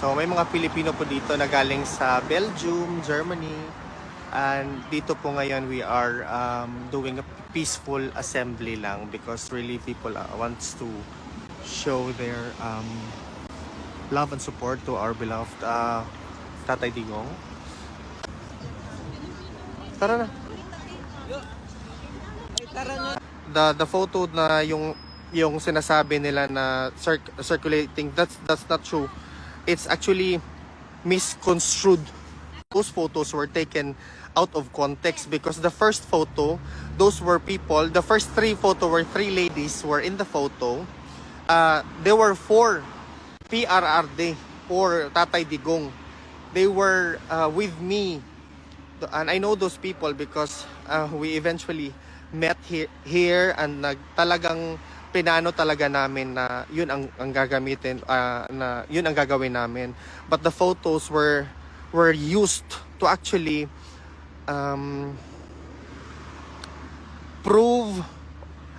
So may mga Pilipino po dito na galing sa Belgium, Germany. And dito po ngayon we are doing a peaceful assembly lang because really people wants to show their love and support to our beloved Tatay Digong. Tara na. The photo na yung sinasabi nila na circulating, that's not true. It's actually misconstrued. Those photos were taken out of context because the first photo, those were people, the first three photo were three ladies were in the photo. There were four PRRD or Tatay Digong. They were with me, and I know those people because we eventually met here and talagang pinano talaga namin na yun ang gagamitin, na yun ang gagawin namin. But the photos were used to actually prove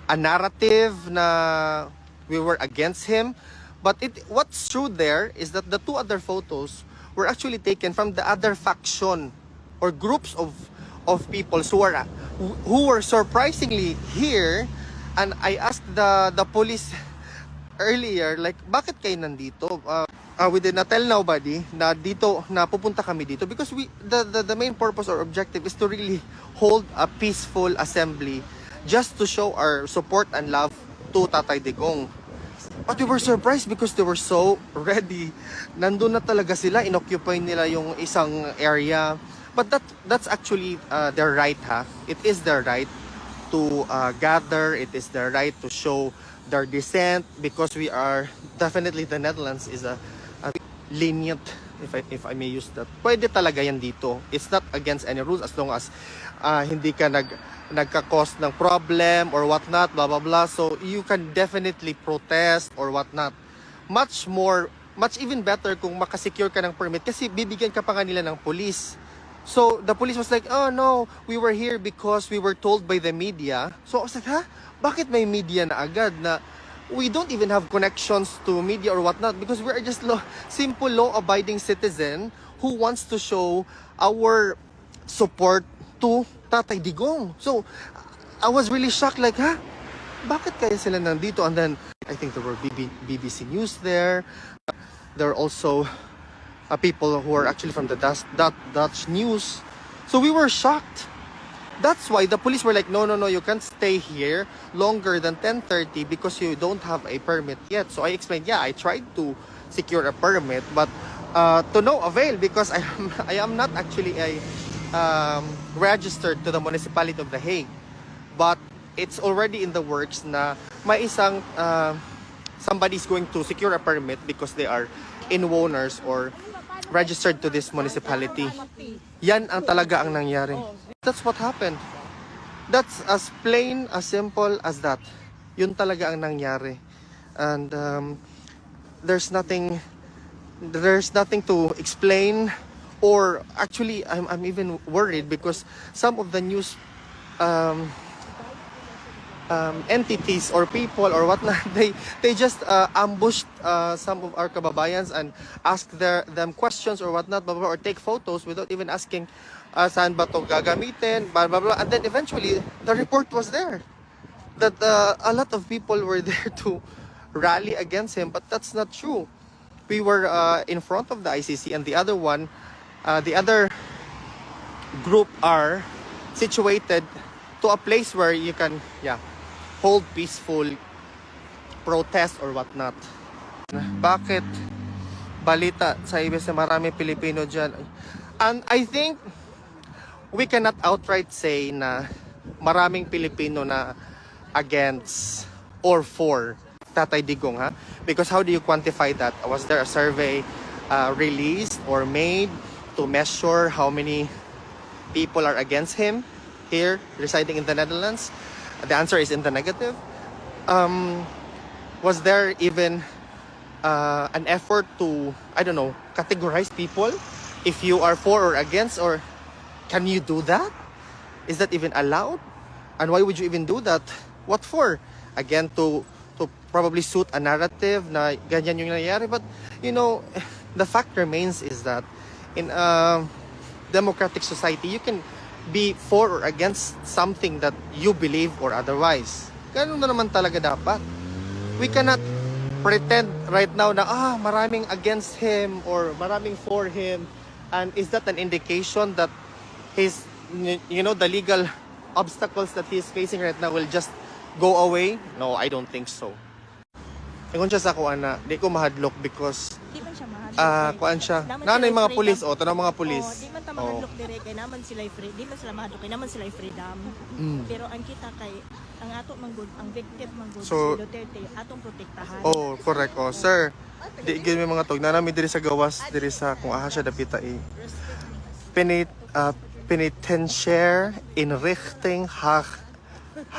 a narrative na we were against him. But what's true there is that the two other photos were actually taken from the other faction or groups of people who were surprisingly here. And I asked the police earlier, like, bakit kayo nandito? We did not tell nobody na dito, na pupunta kami dito because the main purpose or objective is to really hold a peaceful assembly just to show our support and love to Tatay Digong. But we were surprised because they were so ready. Nandun na talaga sila, inoccupy nila yung isang area. But that's actually their right, ha? It is their right to gather. It is their right to show their dissent because we are definitely, the Netherlands is a lenient, if I may use that. Pwede talaga yan dito. It's not against any rules as long as hindi ka nagka-cause ng problem or whatnot, blah blah blah. So you can definitely protest or whatnot. Much even better kung makasecure ka ng permit kasi bibigyan ka pa nga nila ng police. So the police was like, oh no, we were here because we were told by the media. So I was like, ha? Bakit may media na agad na we don't even have connections to media or whatnot because we are just simple law-abiding citizen who wants to show our support to Tatay Digong. So I was really shocked, like, ha? Bakit kaya sila nandito? And then I think there were BBC News there. There are also people who are actually from the Dutch news. So we were shocked. That's why the police were like, no, you can't stay here longer than 10:30 because you don't have a permit yet. So I explained, yeah, I tried to secure a permit, but to no avail because I am not actually registered to the municipality of The Hague. But it's already in the works na may isang somebody's going to secure a permit because they are inwoners or registered to this municipality. Yan ang talaga ang nangyari. That's what happened. That's as plain, as simple as that. Yun talaga ang nangyari. And there's nothing to explain. Or actually, I'm even worried because some of the news entities or people or whatnot, they just ambushed some of our kababayans and asked them questions or whatnot, blah, blah, or take photos without even asking saan ba to gagamitin, blah, blah, blah. And then eventually, the report was there that a lot of people were there to rally against him, but that's not true. We were in front of the ICC, and the other group are situated to a place where you can, hold peaceful protest or whatnot. Bakit? Balita sa ibig sa marami Pilipino dyan. And I think we cannot outright say na maraming Pilipino na against or for Tatay Digong, ha? Because how do you quantify that? Was there a survey released or made to measure how many people are against him here residing in the Netherlands? The answer is in the negative. Was there even an effort to, I don't know, categorize people if you are for or against, or can you do that? Is that even allowed? And why would you even do that? What for? Again, to probably suit a narrative na ganyan yung nangyayari. But, you know, the fact remains is that in a democratic society, you can be for or against something that you believe or otherwise. Ganun na naman talaga dapat. We cannot pretend right now na maraming against him or maraming for him, and is that an indication that his the legal obstacles that he's facing right now will just go away? No, I don't think so. Ingon siya sa kuan na di ko mahadlok because Di man siya mahadlok. kuan siya. Naman Nanay sila mga freedom. pulis tanang mga pulis. Di man ta mahadlok dire kay naman sila free. Di man sila mahadlok kay naman sila freedom. Pero ang kita kay ang ato manggod, ang victim manggod So, si Duterte atong protektahan. Oh, correct. Oh, sir. Di gid may mga tug nanami diri sa gawas diri sa kung aha siya dapita penitentiaire in Richting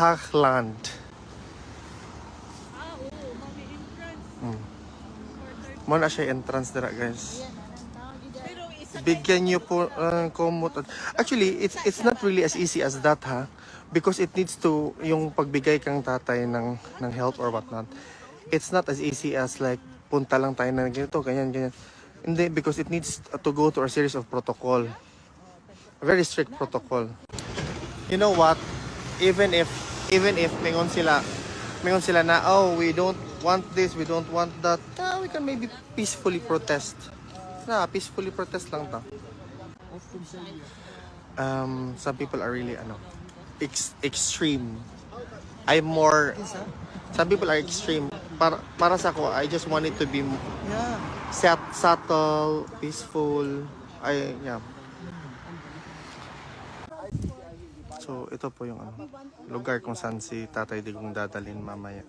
Haagland. Mo na siya entrance dira, guys. Bigyan niyo po komot. Actually, it's not really as easy as that, ha? Because it needs to yung pagbigay kang tatay ng help or whatnot. It's not as easy as like punta lang tayo na ganito, ganyan. Hindi, because it needs to go through a series of protocol. A very strict protocol. You know what? Even if mingon sila na, oh, we don't want this, we don't want that, we can maybe peacefully protest. Peacefully protest lang ta. Some people are really extreme. Some people are extreme. Para sa ako, I just want it to be subtle, peaceful. So, ito po yung lugar kung saan si Tatay Digong dadalhin mamaya.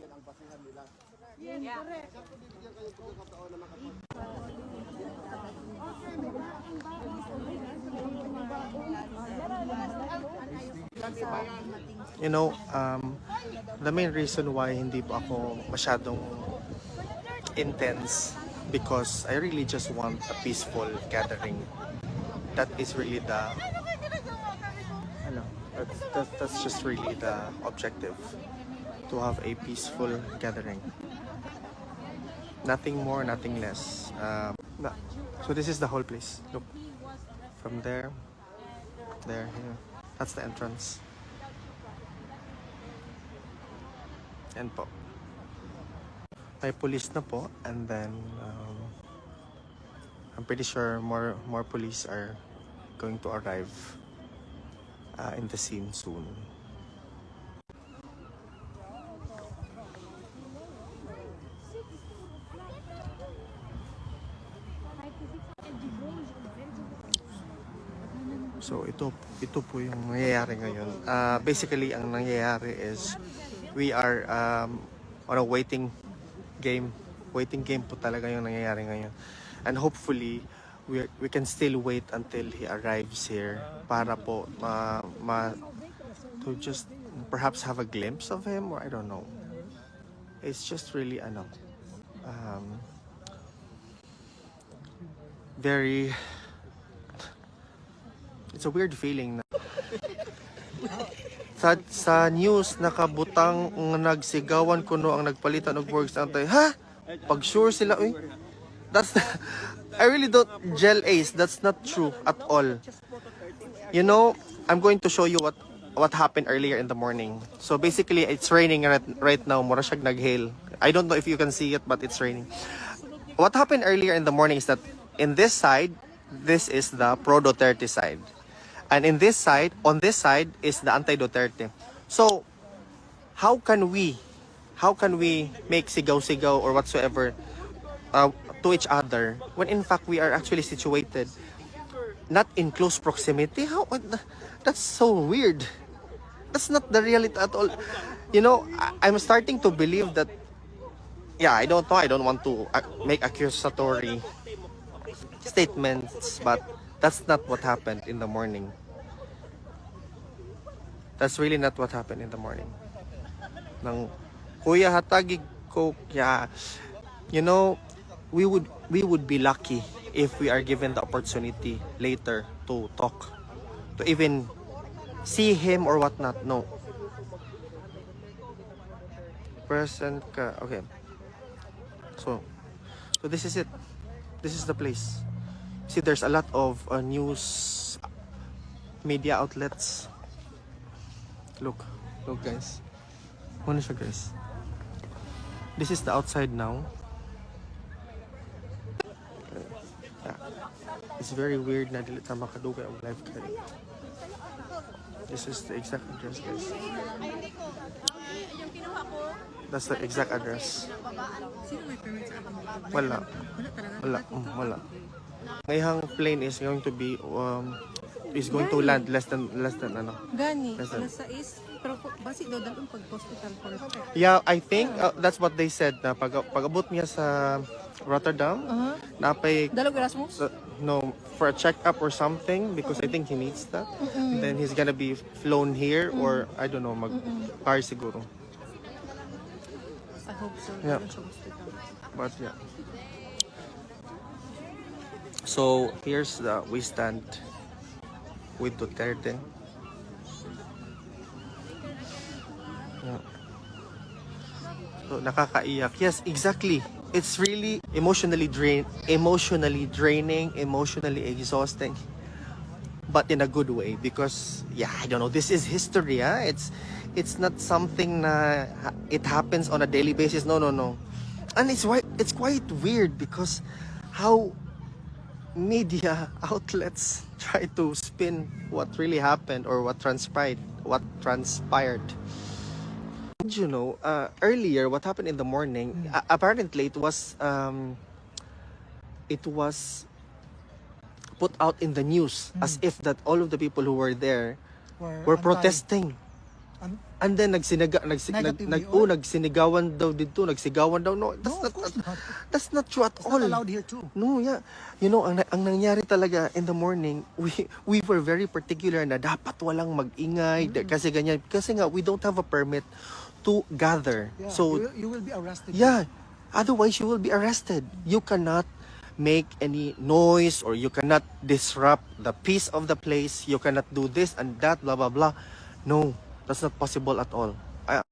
You know, the main reason why hindi po ako masyadong intense because I really just want a peaceful gathering. That is really that's just really the objective, to have a peaceful gathering. Nothing more, nothing less. So this is the whole place. Look, from there, here. That's the entrance. Yan po. May police na po, and then I'm pretty sure more police are going to arrive in the scene soon. So ito po yung nangyayari ngayon. Basically, ang nangyayari is we are on a waiting game. Waiting game po talaga yung nangyayari ngayon. And hopefully, we can still wait until he arrives here para po to just perhaps have a glimpse of him, or I don't know. It's just really very, it's a weird feeling na sa news nakabutang nagsigawan kuno ang nagpalitan og works antay pag sure sila that's I really don't gel ace. That's not true at all. You know, I'm going to show you what happened earlier in the morning. So basically, it's raining right now. Mura siyag nag-hail. I don't know if you can see it, but it's raining. What happened earlier in the morning is that in this side, this is the pro-Duterte side. And on this side is the anti-Duterte. So, how can we make sigaw-sigaw or whatsoever to each other when in fact we are actually situated not in close proximity? That's so weird. That's not the reality at all. You know, I'm starting to believe that, I don't know, I don't want to make accusatory statements, but that's not what happened in the morning. That's really not what happened in the morning. Nang kuya hatagig ko, you know, we would be lucky if we are given the opportunity later to talk, to even see him or whatnot. No. Present ka. Okay. So this is it. This is the place. See, there's a lot of news media outlets. Look guys. Ano siya guys? This is the outside now. Yeah. It's very weird na dili ta makadugay og live card. This is the exact address guys. That's the exact address. Wala. Wala. Ngayong plane is going to be land less than ano. Gani, Less than- alas 6, pero basi daw dalon pag hospital for respect. Yeah, I think that's what they said na pag-abot niya sa Rotterdam, napay Dalog Erasmus? no, for a check-up or something because I think he needs that. And then he's gonna be flown here or I don't know, mag-car siguro. I hope so. Yeah. Dalon sa hospital. But yeah. So here's we stand with Duterte. Yeah. So nakakaiyak. Yes, exactly. It's really emotionally draining, emotionally exhausting. But in a good way because I don't know, this is history, huh? It's not something na it happens on a daily basis. No. And it's quite weird because how media outlets try to spin what really happened or what transpired. You know, earlier what happened in the morning, apparently it was put out in the news as if that all of the people who were there were protesting. And then nagsinigawan daw dito, nagsigawan daw. No, that's not true at all. Not allowed here too. No, yeah. You know, ang nangyari talaga in the morning, we were very particular na dapat walang mag-ingay kasi ganyan. Kasi nga, we don't have a permit to gather. Yeah, So, you will be arrested. yeah. Otherwise, you will be arrested. You cannot make any noise or you cannot disrupt the peace of the place. You cannot do this and that, blah, blah, blah. No, that's not possible at all.